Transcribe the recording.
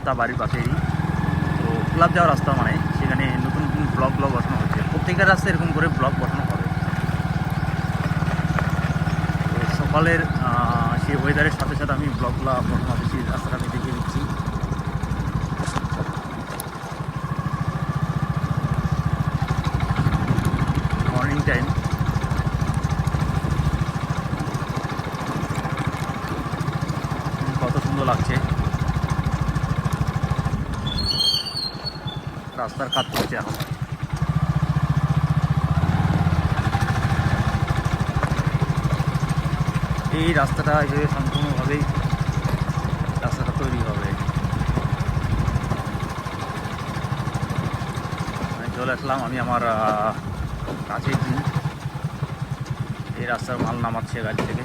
রাস্তা বাড়ির পাশেই। তো ক্লাব যাওয়ার রাস্তা মানে সেখানে নতুন নতুন ব্লক বসানো হচ্ছে। প্রত্যেকটা রাস্তায় এরকম করে ব্লক বসানো হবে। তো সকালের সেই ওয়েদারের সাথে সাথে আমি ব্লকগুলো বসানো হবে সেই রাস্তাটা আমি দেখিয়ে দিচ্ছি। মর্নিং টাইম কত সুন্দর লাগছে। রাস্তার কাজ চলছে এখন। এই রাস্তাটা এইভাবে সম্পূর্ণভাবেই রাস্তাটা তৈরি হবে। আমি চলে আসলাম, আমি আমার কাছেই এই রাস্তার মাল নামাচ্ছে গাড়ি থেকে।